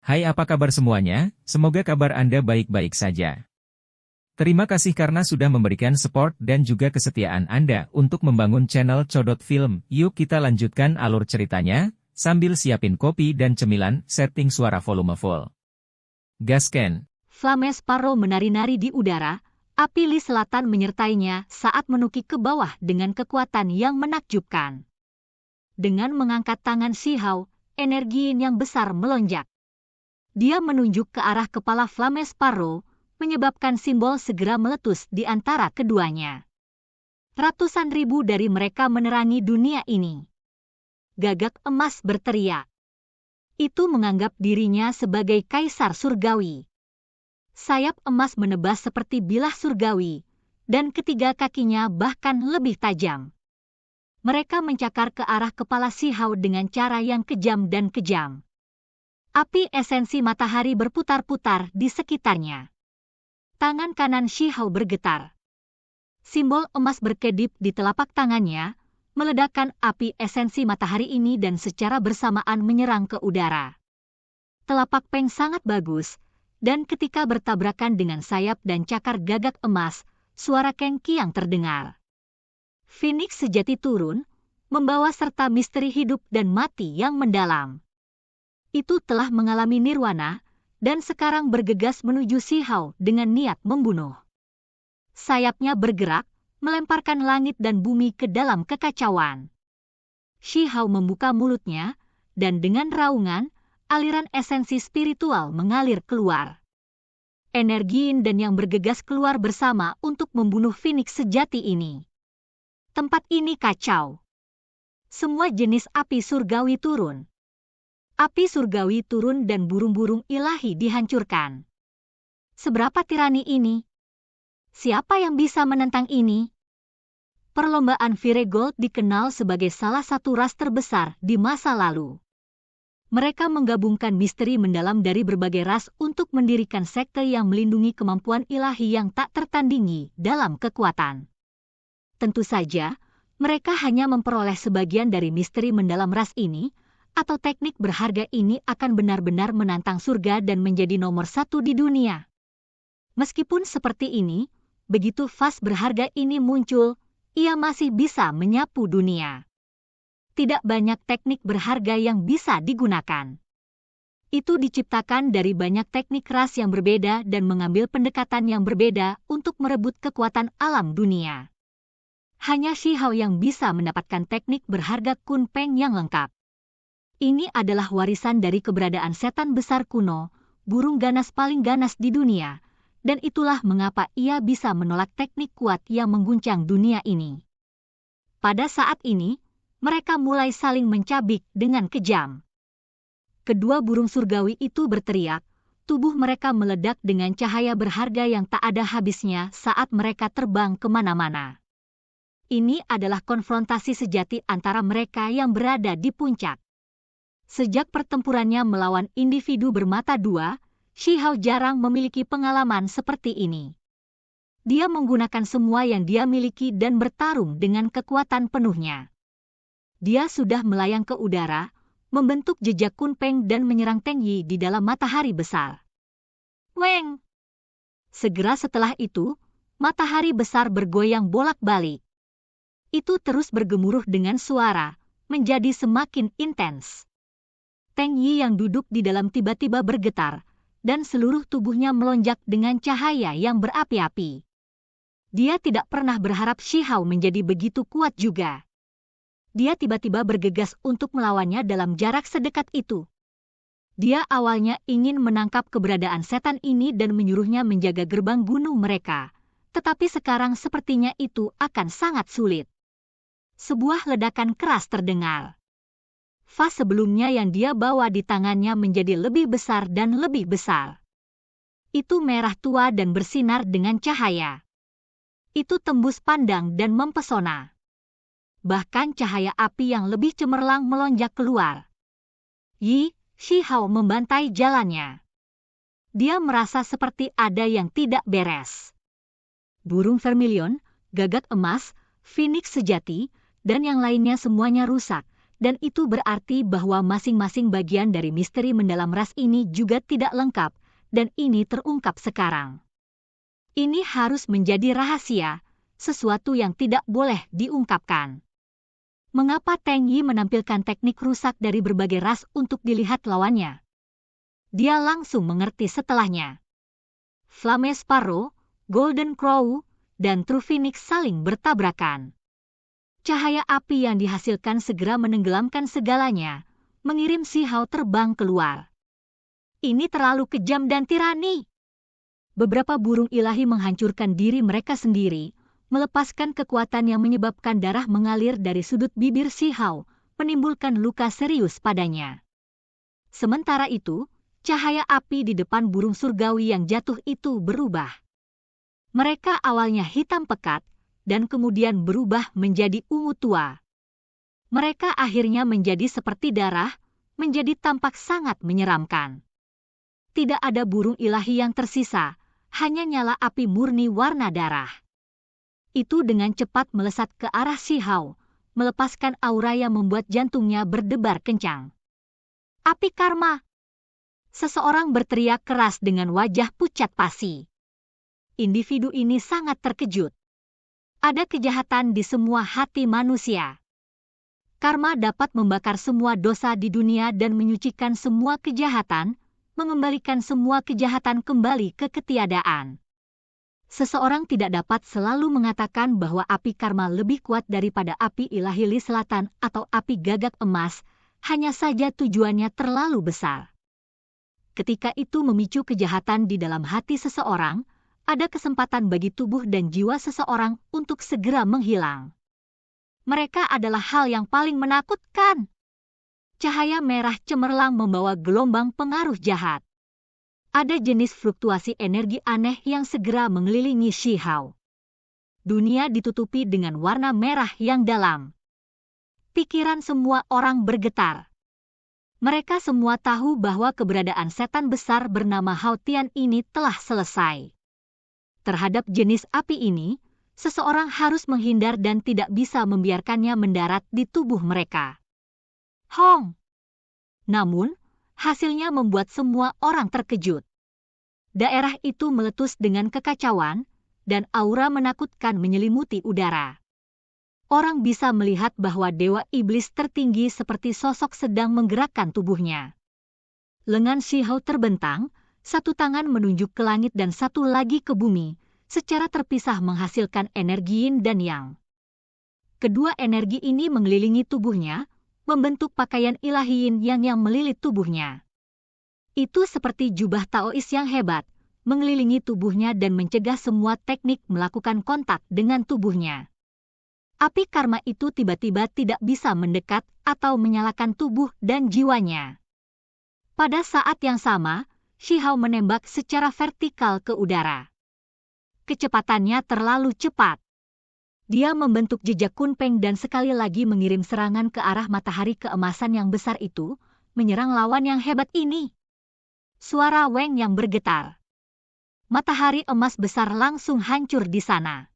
Hai, apa kabar semuanya? Semoga kabar Anda baik-baik saja. Terima kasih karena sudah memberikan support dan juga kesetiaan Anda untuk membangun channel Codot Film. Yuk kita lanjutkan alur ceritanya, sambil siapin kopi dan cemilan, setting suara volume full. Gasken. Flames Sparrow menari-nari di udara, api Li Selatan menyertainya saat menukik ke bawah dengan kekuatan yang menakjubkan. Dengan mengangkat tangan Shihao, energi yang besar melonjak. Dia menunjuk ke arah kepala Flames Sparrow, menyebabkan simbol segera meletus di antara keduanya. Ratusan ribu dari mereka menerangi dunia ini. Gagak emas berteriak. Itu menganggap dirinya sebagai kaisar surgawi. Sayap emas menebas seperti bilah surgawi, dan ketiga kakinya bahkan lebih tajam. Mereka mencakar ke arah kepala Shihao dengan cara yang kejam dan kejam. Api esensi matahari berputar-putar di sekitarnya. Tangan kanan Shihao bergetar. Simbol emas berkedip di telapak tangannya, meledakkan api esensi matahari ini dan secara bersamaan menyerang ke udara. Telapak Peng sangat bagus, dan ketika bertabrakan dengan sayap dan cakar gagak emas, suara Keng Qiang terdengar. Phoenix sejati turun, membawa serta misteri hidup dan mati yang mendalam. Itu telah mengalami nirwana, dan sekarang bergegas menuju Shihao dengan niat membunuh. Sayapnya bergerak, melemparkan langit dan bumi ke dalam kekacauan. Shihao membuka mulutnya, dan dengan raungan, aliran esensi spiritual mengalir keluar. Energi Yin dan yang bergegas keluar bersama untuk membunuh Phoenix sejati ini. Tempat ini kacau. Semua jenis api surgawi turun. Api surgawi turun dan burung-burung ilahi dihancurkan. Seberapa tirani ini? Siapa yang bisa menentang ini? Perlombaan Viregold dikenal sebagai salah satu ras terbesar di masa lalu. Mereka menggabungkan misteri mendalam dari berbagai ras untuk mendirikan sekte yang melindungi kemampuan ilahi yang tak tertandingi dalam kekuatan. Tentu saja, mereka hanya memperoleh sebagian dari misteri mendalam ras ini, atau teknik berharga ini akan benar-benar menantang surga dan menjadi nomor satu di dunia. Meskipun seperti ini, begitu vas berharga ini muncul, ia masih bisa menyapu dunia. Tidak banyak teknik berharga yang bisa digunakan. Itu diciptakan dari banyak teknik ras yang berbeda dan mengambil pendekatan yang berbeda untuk merebut kekuatan alam dunia. Hanya Shihao yang bisa mendapatkan teknik berharga Kun Peng yang lengkap. Ini adalah warisan dari keberadaan setan besar kuno, burung ganas paling ganas di dunia, dan itulah mengapa ia bisa menolak teknik kuat yang mengguncang dunia ini. Pada saat ini, mereka mulai saling mencabik dengan kejam. Kedua burung surgawi itu berteriak, tubuh mereka meledak dengan cahaya berharga yang tak ada habisnya saat mereka terbang kemana-mana. Ini adalah konfrontasi sejati antara mereka yang berada di puncak. Sejak pertempurannya melawan individu bermata dua, Shihao jarang memiliki pengalaman seperti ini. Dia menggunakan semua yang dia miliki dan bertarung dengan kekuatan penuhnya. Dia sudah melayang ke udara, membentuk jejak Kun Peng dan menyerang Teng Yi di dalam matahari besar. Weng! Segera setelah itu, matahari besar bergoyang bolak-balik. Itu terus bergemuruh dengan suara, menjadi semakin intens. Teng Yi yang duduk di dalam tiba-tiba bergetar, dan seluruh tubuhnya melonjak dengan cahaya yang berapi-api. Dia tidak pernah berharap Shihao menjadi begitu kuat juga. Dia tiba-tiba bergegas untuk melawannya dalam jarak sedekat itu. Dia awalnya ingin menangkap keberadaan setan ini dan menyuruhnya menjaga gerbang gunung mereka, tetapi sekarang sepertinya itu akan sangat sulit. Sebuah ledakan keras terdengar. Vas sebelumnya yang dia bawa di tangannya menjadi lebih besar dan lebih besar. Itu merah tua dan bersinar dengan cahaya. Itu tembus pandang dan mempesona. Bahkan cahaya api yang lebih cemerlang melonjak keluar. Shihao membantai jalannya. Dia merasa seperti ada yang tidak beres. Burung vermilion, gagak emas, Phoenix sejati, dan yang lainnya semuanya rusak, dan itu berarti bahwa masing-masing bagian dari misteri mendalam ras ini juga tidak lengkap, dan ini terungkap sekarang. Ini harus menjadi rahasia, sesuatu yang tidak boleh diungkapkan. Mengapa Teng Yi menampilkan teknik rusak dari berbagai ras untuk dilihat lawannya? Dia langsung mengerti setelahnya. Flame Sparrow, Golden Crow, dan True Phoenix saling bertabrakan. Cahaya api yang dihasilkan segera menenggelamkan segalanya, mengirim Si Hao terbang keluar. Ini terlalu kejam dan tirani. Beberapa burung ilahi menghancurkan diri mereka sendiri, melepaskan kekuatan yang menyebabkan darah mengalir dari sudut bibir Si Hao, menimbulkan luka serius padanya. Sementara itu, cahaya api di depan burung surgawi yang jatuh itu berubah. Mereka awalnya hitam pekat, dan kemudian berubah menjadi ungu tua. Mereka akhirnya menjadi seperti darah, menjadi tampak sangat menyeramkan. Tidak ada burung ilahi yang tersisa, hanya nyala api murni warna darah. Itu dengan cepat melesat ke arah Si Hao, melepaskan aura yang membuat jantungnya berdebar kencang. Api karma! Seseorang berteriak keras dengan wajah pucat pasi. Individu ini sangat terkejut. Ada kejahatan di semua hati manusia. Karma dapat membakar semua dosa di dunia dan menyucikan semua kejahatan, mengembalikan semua kejahatan kembali ke ketiadaan. Seseorang tidak dapat selalu mengatakan bahwa api karma lebih kuat daripada api ilahi Li Selatan atau api gagak emas, hanya saja tujuannya terlalu besar. Ketika itu memicu kejahatan di dalam hati seseorang, ada kesempatan bagi tubuh dan jiwa seseorang untuk segera menghilang. Mereka adalah hal yang paling menakutkan. Cahaya merah cemerlang membawa gelombang pengaruh jahat. Ada jenis fluktuasi energi aneh yang segera mengelilingi Si Hao. Dunia ditutupi dengan warna merah yang dalam. Pikiran semua orang bergetar. Mereka semua tahu bahwa keberadaan setan besar bernama Hao Tian ini telah selesai. Terhadap jenis api ini, seseorang harus menghindar dan tidak bisa membiarkannya mendarat di tubuh mereka. Hong! Namun, hasilnya membuat semua orang terkejut. Daerah itu meletus dengan kekacauan, dan aura menakutkan menyelimuti udara. Orang bisa melihat bahwa dewa iblis tertinggi seperti sosok sedang menggerakkan tubuhnya. Lengan Si Hao terbentang, satu tangan menunjuk ke langit dan satu lagi ke bumi, secara terpisah menghasilkan energi yin dan yang. Kedua energi ini mengelilingi tubuhnya, membentuk pakaian ilahi yin yang melilit tubuhnya. Itu seperti jubah Taois yang hebat, mengelilingi tubuhnya dan mencegah semua teknik melakukan kontak dengan tubuhnya. Api karma itu tiba-tiba tidak bisa mendekat atau menyalakan tubuh dan jiwanya. Pada saat yang sama, Si Hao menembak secara vertikal ke udara. Kecepatannya terlalu cepat. Dia membentuk jejak kunpeng dan sekali lagi mengirim serangan ke arah matahari keemasan yang besar itu, menyerang lawan yang hebat ini. Suara Weng yang bergetar. Matahari emas besar langsung hancur di sana.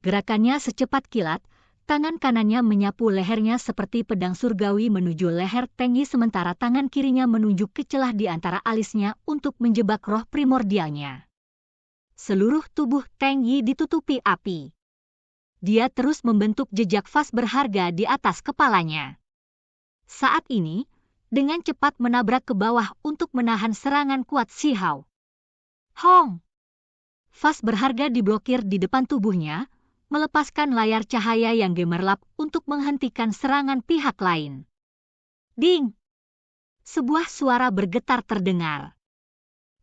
Gerakannya secepat kilat, tangan kanannya menyapu lehernya seperti pedang surgawi menuju leher Teng Yi sementara tangan kirinya menunjuk ke celah di antara alisnya untuk menjebak roh primordialnya. Seluruh tubuh Teng Yi ditutupi api. Dia terus membentuk jejak fas berharga di atas kepalanya. Saat ini, dengan cepat menabrak ke bawah untuk menahan serangan kuat Si Hao. Hong! Fas berharga diblokir di depan tubuhnya, melepaskan layar cahaya yang gemerlap untuk menghentikan serangan pihak lain. Ding! Sebuah suara bergetar terdengar.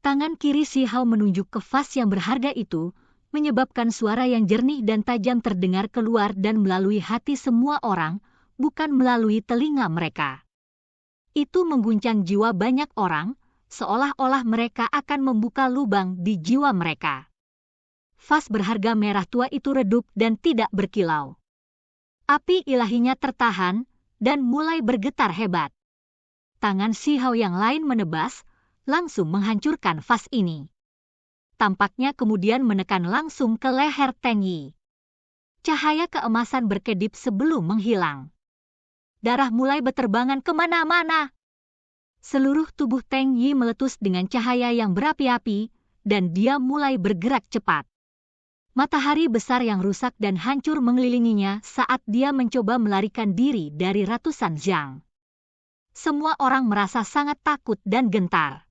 Tangan kiri Si Hao menunjuk ke fas yang berharga itu, menyebabkan suara yang jernih dan tajam terdengar keluar dan melalui hati semua orang, bukan melalui telinga mereka. Itu mengguncang jiwa banyak orang, seolah-olah mereka akan membuka lubang di jiwa mereka. Fas berharga merah tua itu redup dan tidak berkilau. Api ilahinya tertahan dan mulai bergetar hebat. Tangan Si Hao yang lain menebas, langsung menghancurkan fas ini. Tampaknya kemudian menekan langsung ke leher Teng Yi. Cahaya keemasan berkedip sebelum menghilang. darah mulai berterbangan kemana-mana. Seluruh tubuh Teng Yi meletus dengan cahaya yang berapi-api, dan dia mulai bergerak cepat. Matahari besar yang rusak dan hancur mengelilinginya saat dia mencoba melarikan diri dari ratusan Zhang. Semua orang merasa sangat takut dan gentar.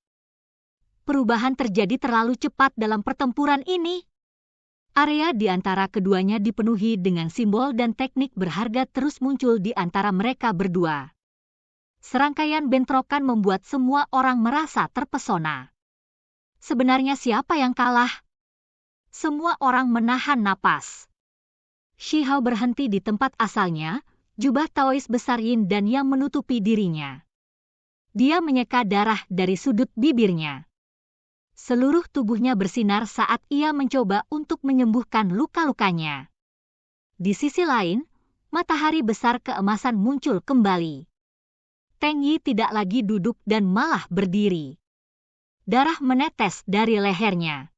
Perubahan terjadi terlalu cepat dalam pertempuran ini. Area di antara keduanya dipenuhi dengan simbol dan teknik berharga terus muncul di antara mereka berdua. Serangkaian bentrokan membuat semua orang merasa terpesona. Sebenarnya siapa yang kalah? Semua orang menahan napas. Shi Hao berhenti di tempat asalnya, jubah Taois besar Yin dan yang menutupi dirinya. Dia menyeka darah dari sudut bibirnya. Seluruh tubuhnya bersinar saat ia mencoba untuk menyembuhkan luka-lukanya. Di sisi lain, matahari besar keemasan muncul kembali. Teng Yi tidak lagi duduk dan malah berdiri. Darah menetes dari lehernya.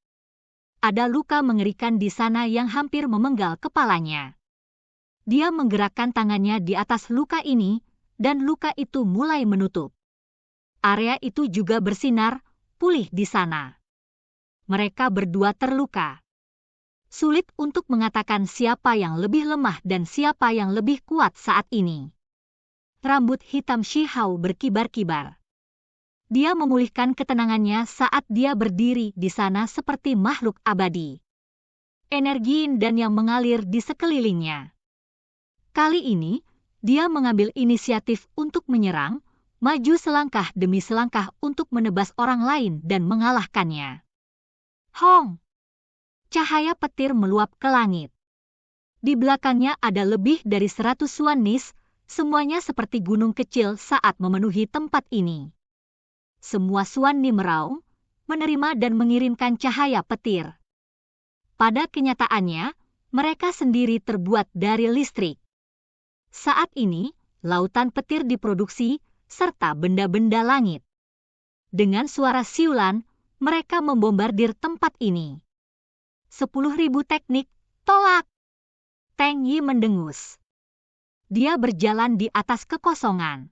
Ada luka mengerikan di sana yang hampir memenggal kepalanya. Dia menggerakkan tangannya di atas luka ini, dan luka itu mulai menutup. Area itu juga bersinar, pulih di sana. Mereka berdua terluka. Sulit untuk mengatakan siapa yang lebih lemah dan siapa yang lebih kuat saat ini. Rambut hitam Shi Hao berkibar-kibar. Dia memulihkan ketenangannya saat dia berdiri di sana seperti makhluk abadi. Energi dan yang mengalir di sekelilingnya. Kali ini, dia mengambil inisiatif untuk menyerang, maju selangkah demi selangkah untuk menebas orang lain dan mengalahkannya. Hong! Cahaya petir meluap ke langit. Di belakangnya ada lebih dari 100 Suan Nis, semuanya seperti gunung kecil saat memenuhi tempat ini. Semua Suan Ni meraung, menerima dan mengirimkan cahaya petir. Pada kenyataannya, mereka sendiri terbuat dari listrik. Saat ini, lautan petir diproduksi, serta benda-benda langit. Dengan suara siulan, mereka membombardir tempat ini. 10.000 teknik, tolak! Teng Yi mendengus. Dia berjalan di atas kekosongan.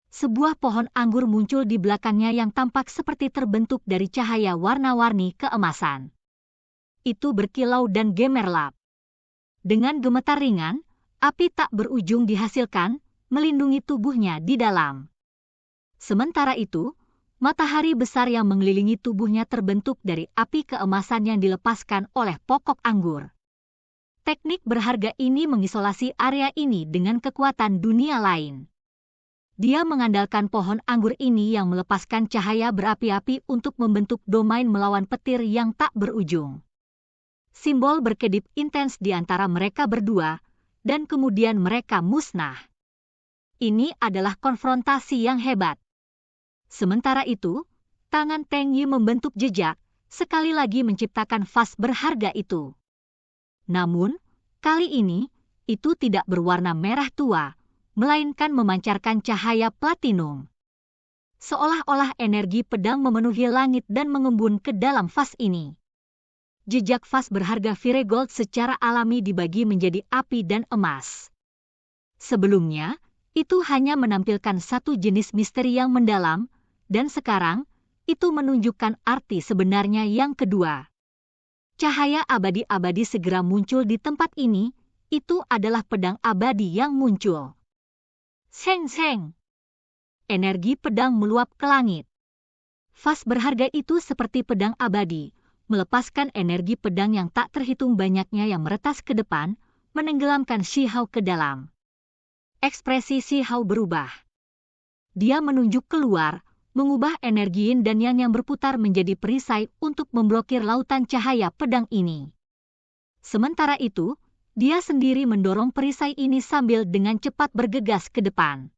Sebuah pohon anggur muncul di belakangnya yang tampak seperti terbentuk dari cahaya warna-warni keemasan. Itu berkilau dan gemerlap. Dengan gemetar ringan, api tak berujung dihasilkan, melindungi tubuhnya di dalam. Sementara itu, matahari besar yang mengelilingi tubuhnya terbentuk dari api keemasan yang dilepaskan oleh pokok anggur. Teknik berharga ini mengisolasi area ini dengan kekuatan dunia lain. Dia mengandalkan pohon anggur ini yang melepaskan cahaya berapi-api untuk membentuk domain melawan petir yang tak berujung. Simbol berkedip intens di antara mereka berdua, dan kemudian mereka musnah. Ini adalah konfrontasi yang hebat. Sementara itu, tangan Teng Yi membentuk jejak, sekali lagi menciptakan vas berharga itu. Namun, kali ini, itu tidak berwarna merah tua, melainkan memancarkan cahaya platinum. Seolah-olah energi pedang memenuhi langit dan mengembun ke dalam vas ini. Jejak vas berharga Viregold secara alami dibagi menjadi api dan emas. Sebelumnya, itu hanya menampilkan satu jenis misteri yang mendalam, dan sekarang, itu menunjukkan arti sebenarnya yang kedua. Cahaya abadi-abadi segera muncul di tempat ini, itu adalah pedang abadi yang muncul. Seng-seng! Energi pedang meluap ke langit. Vas berharga itu seperti pedang abadi, melepaskan energi pedang yang tak terhitung banyaknya yang meretas ke depan, menenggelamkan Shi Hao ke dalam. Ekspresi Shi Hao berubah. Dia menunjuk keluar, mengubah energi yin dan yang berputar menjadi perisai untuk memblokir lautan cahaya pedang ini. Sementara itu, dia sendiri mendorong perisai ini sambil dengan cepat bergegas ke depan.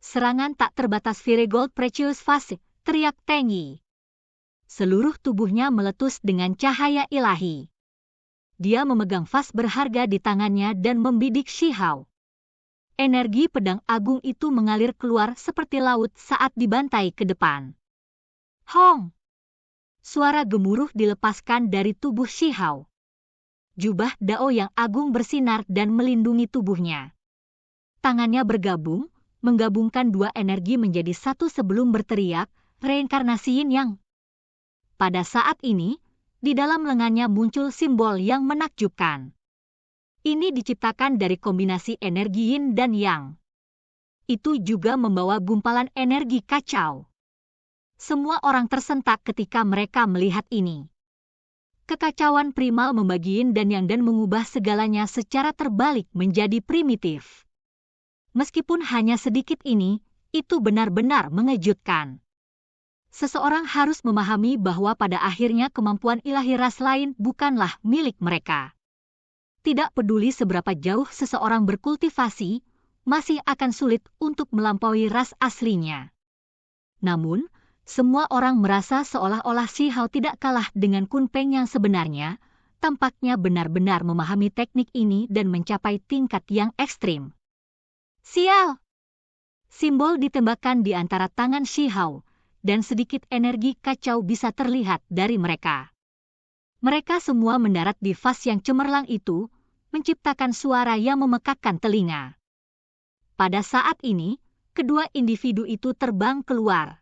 Serangan tak terbatas Viregold Precious Vase, teriak Teng Yi. Seluruh tubuhnya meletus dengan cahaya ilahi. Dia memegang vas berharga di tangannya dan membidik Shi Hao. Energi pedang agung itu mengalir keluar seperti laut saat dibantai ke depan. Hong! Suara gemuruh dilepaskan dari tubuh Shi Hao. Jubah Dao yang agung bersinar dan melindungi tubuhnya. tangannya bergabung, menggabungkan dua energi menjadi satu sebelum berteriak, reinkarnasi Yin Yang. Pada saat ini, di dalam lengannya muncul simbol yang menakjubkan. Ini diciptakan dari kombinasi energi Yin dan Yang. Itu juga membawa gumpalan energi kacau. Semua orang tersentak ketika mereka melihat ini. Kekacauan primal membagi Yin dan Yang dan mengubah segalanya secara terbalik menjadi primitif. Meskipun hanya sedikit ini, itu benar-benar mengejutkan. Seseorang harus memahami bahwa pada akhirnya kemampuan ilahi ras lain bukanlah milik mereka. Tidak peduli seberapa jauh seseorang berkultivasi, masih akan sulit untuk melampaui ras aslinya. Namun, semua orang merasa seolah-olah Shi Hao tidak kalah dengan Kun Peng yang sebenarnya, tampaknya benar-benar memahami teknik ini dan mencapai tingkat yang ekstrim. Sial! Simbol ditembakkan di antara tangan Shi Hao, dan sedikit energi kacau bisa terlihat dari mereka. Mereka semua mendarat di fase yang cemerlang itu, menciptakan suara yang memekakkan telinga. Pada saat ini, kedua individu itu terbang keluar.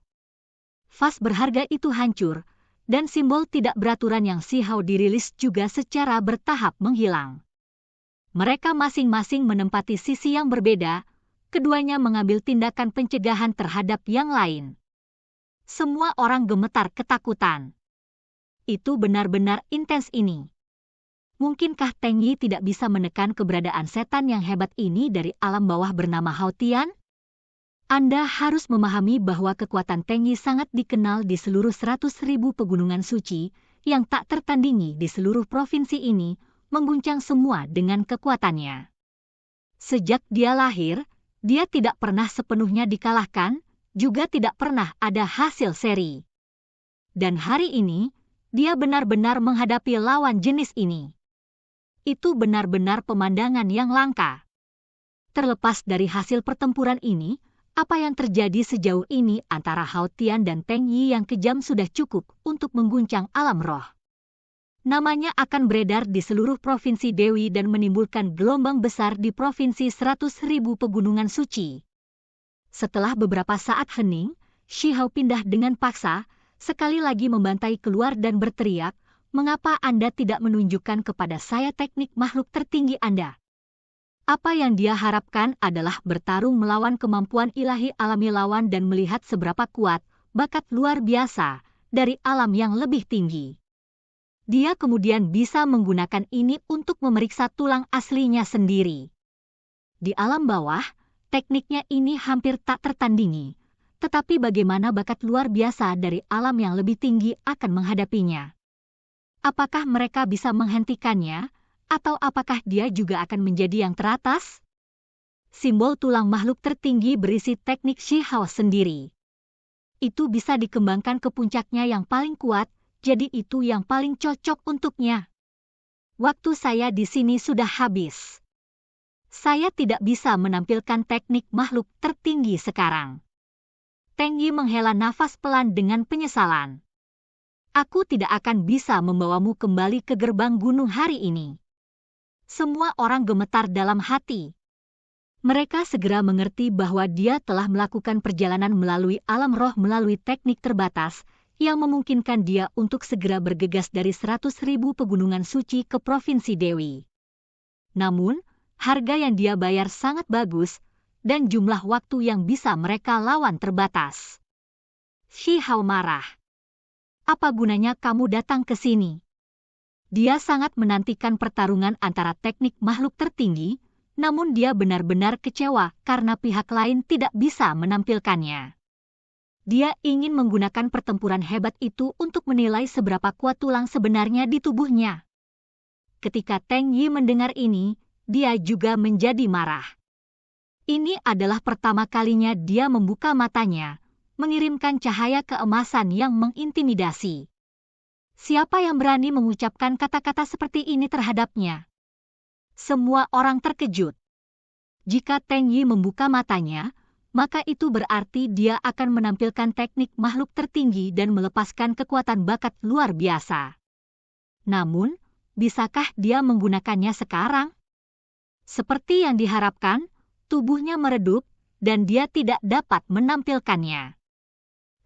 Fase berharga itu hancur, dan simbol tidak beraturan yang Shi Hao dirilis juga secara bertahap menghilang. Mereka masing-masing menempati sisi yang berbeda, keduanya mengambil tindakan pencegahan terhadap yang lain. Semua orang gemetar ketakutan. Itu benar-benar intens ini. Mungkinkah Teng Yi tidak bisa menekan keberadaan setan yang hebat ini dari alam bawah bernama Hao Tian? Anda harus memahami bahwa kekuatan Teng Yi sangat dikenal di seluruh 100.000 pegunungan suci, yang tak tertandingi di seluruh provinsi ini, mengguncang semua dengan kekuatannya. Sejak dia lahir, dia tidak pernah sepenuhnya dikalahkan, juga tidak pernah ada hasil seri. Dan hari ini, dia benar-benar menghadapi lawan jenis ini. Itu benar-benar pemandangan yang langka. Terlepas dari hasil pertempuran ini, apa yang terjadi sejauh ini antara Hao Tian dan Teng Yi yang kejam sudah cukup untuk mengguncang alam roh. Namanya akan beredar di seluruh provinsi Dewi dan menimbulkan gelombang besar di provinsi 100.000 pegunungan suci. Setelah beberapa saat hening, Shi Hao pindah dengan paksa, sekali lagi membantai keluar dan berteriak, "Mengapa Anda tidak menunjukkan kepada saya teknik makhluk tertinggi Anda?" Apa yang dia harapkan adalah bertarung melawan kemampuan ilahi alami lawan dan melihat seberapa kuat, bakat luar biasa, dari alam yang lebih tinggi. Dia kemudian bisa menggunakan ini untuk memeriksa tulang aslinya sendiri. Di alam bawah, tekniknya ini hampir tak tertandingi, tetapi bagaimana bakat luar biasa dari alam yang lebih tinggi akan menghadapinya? Apakah mereka bisa menghentikannya, atau apakah dia juga akan menjadi yang teratas? Simbol tulang makhluk tertinggi berisi teknik Shi Hao sendiri. Itu bisa dikembangkan ke puncaknya yang paling kuat, jadi itu yang paling cocok untuknya. Waktu saya di sini sudah habis. Saya tidak bisa menampilkan teknik makhluk tertinggi sekarang. Teng Yi menghela nafas pelan dengan penyesalan. Aku tidak akan bisa membawamu kembali ke gerbang gunung hari ini. Semua orang gemetar dalam hati. Mereka segera mengerti bahwa dia telah melakukan perjalanan melalui alam roh melalui teknik terbatas, yang memungkinkan dia untuk segera bergegas dari 100.000 pegunungan suci ke Provinsi Dewi. Namun, harga yang dia bayar sangat bagus, dan jumlah waktu yang bisa mereka lawan terbatas. Shi Hao marah. Apa gunanya kamu datang ke sini? Dia sangat menantikan pertarungan antara teknik makhluk tertinggi, namun dia benar-benar kecewa karena pihak lain tidak bisa menampilkannya. Dia ingin menggunakan pertempuran hebat itu untuk menilai seberapa kuat tulang sebenarnya di tubuhnya. Ketika Teng Yi mendengar ini, dia juga menjadi marah. Ini adalah pertama kalinya dia membuka matanya, mengirimkan cahaya keemasan yang mengintimidasi. Siapa yang berani mengucapkan kata-kata seperti ini terhadapnya? Semua orang terkejut. Jika Teng Yi membuka matanya, maka itu berarti dia akan menampilkan teknik makhluk tertinggi dan melepaskan kekuatan bakat luar biasa. Namun, bisakah dia menggunakannya sekarang? Seperti yang diharapkan, tubuhnya meredup, dan dia tidak dapat menampilkannya.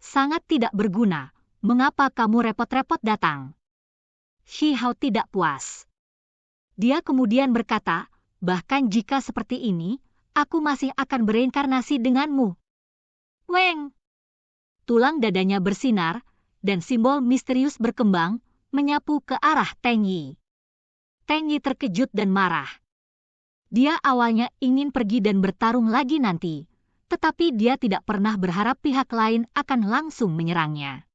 Sangat tidak berguna, mengapa kamu repot-repot datang? Shi Hao tidak puas. Dia kemudian berkata, bahkan jika seperti ini, aku masih akan bereinkarnasi denganmu. Weng! Tulang dadanya bersinar, dan simbol misterius berkembang, menyapu ke arah Teng Yi. Teng Yi terkejut dan marah. Dia awalnya ingin pergi dan bertarung lagi nanti, tetapi dia tidak pernah berharap pihak lain akan langsung menyerangnya.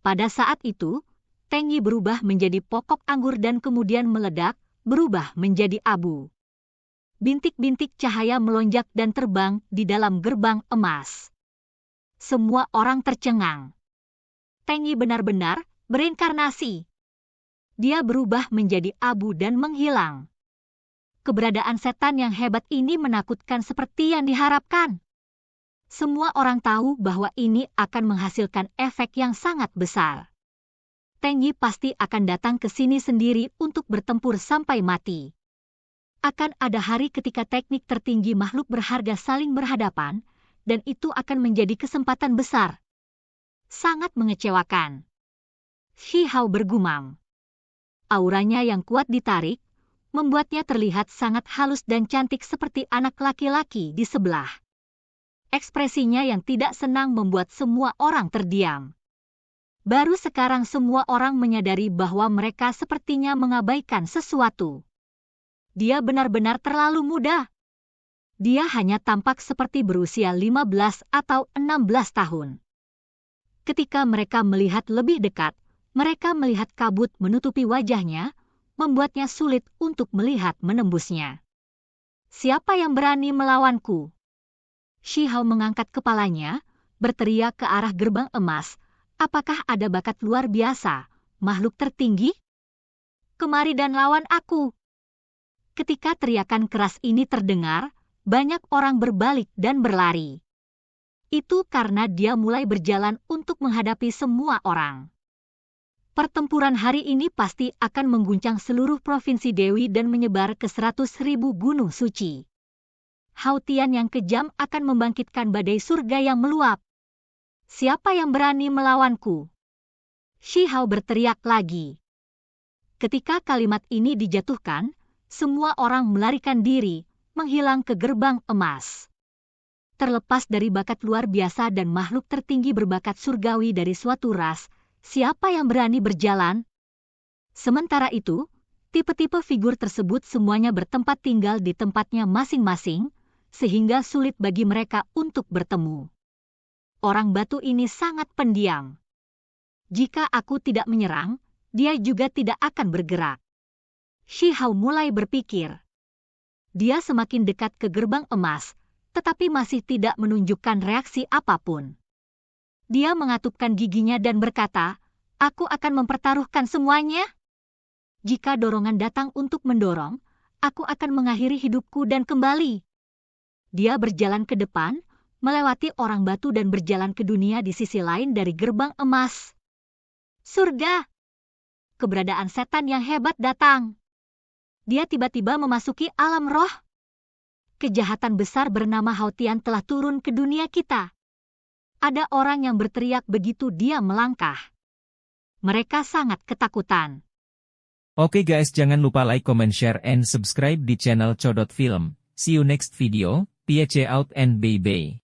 Pada saat itu, Teng Yi berubah menjadi pokok anggur dan kemudian meledak, berubah menjadi abu. Bintik-bintik cahaya melonjak dan terbang di dalam gerbang emas. Semua orang tercengang. Teng Yi benar-benar bereinkarnasi. Dia berubah menjadi abu dan menghilang. Keberadaan setan yang hebat ini menakutkan seperti yang diharapkan. Semua orang tahu bahwa ini akan menghasilkan efek yang sangat besar. Teng Yi pasti akan datang ke sini sendiri untuk bertempur sampai mati. Akan ada hari ketika teknik tertinggi makhluk berharga saling berhadapan, dan itu akan menjadi kesempatan besar. Sangat mengecewakan. Shi Hao bergumam. Auranya yang kuat ditarik, membuatnya terlihat sangat halus dan cantik seperti anak laki-laki di sebelah. Ekspresinya yang tidak senang membuat semua orang terdiam. Baru sekarang semua orang menyadari bahwa mereka sepertinya mengabaikan sesuatu. Dia benar-benar terlalu muda. Dia hanya tampak seperti berusia 15 atau 16 tahun. Ketika mereka melihat lebih dekat, mereka melihat kabut menutupi wajahnya, membuatnya sulit untuk melihat menembusnya. Siapa yang berani melawanku? Shi Hao mengangkat kepalanya, berteriak ke arah gerbang emas. Apakah ada bakat luar biasa, makhluk tertinggi? Kemari dan lawan aku. Ketika teriakan keras ini terdengar, banyak orang berbalik dan berlari. Itu karena dia mulai berjalan untuk menghadapi semua orang. Pertempuran hari ini pasti akan mengguncang seluruh provinsi Dewi dan menyebar ke 100.000 gunung suci. Hao Tian yang kejam akan membangkitkan badai surga yang meluap. Siapa yang berani melawanku? Shi Hao berteriak lagi. Ketika kalimat ini dijatuhkan, semua orang melarikan diri, menghilang ke gerbang emas. Terlepas dari bakat luar biasa dan makhluk tertinggi berbakat surgawi dari suatu ras, siapa yang berani berjalan? Sementara itu, tipe-tipe figur tersebut semuanya bertempat tinggal di tempatnya masing-masing, sehingga sulit bagi mereka untuk bertemu. Orang batu ini sangat pendiam. Jika aku tidak menyerang, dia juga tidak akan bergerak. Shi Hao mulai berpikir. Dia semakin dekat ke gerbang emas, tetapi masih tidak menunjukkan reaksi apapun. Dia mengatupkan giginya dan berkata, aku akan mempertaruhkan semuanya. Jika dorongan datang untuk mendorong, aku akan mengakhiri hidupku dan kembali. Dia berjalan ke depan, melewati orang batu dan berjalan ke dunia di sisi lain dari gerbang emas. Surga! Keberadaan setan yang hebat datang. Dia tiba-tiba memasuki alam roh. Kejahatan besar bernama Hao Tian telah turun ke dunia kita. Ada orang yang berteriak begitu dia melangkah. Mereka sangat ketakutan. Oke guys, jangan lupa like, comment, share, and subscribe di channel Codot Film. See you next video. Peace out and bye-bye.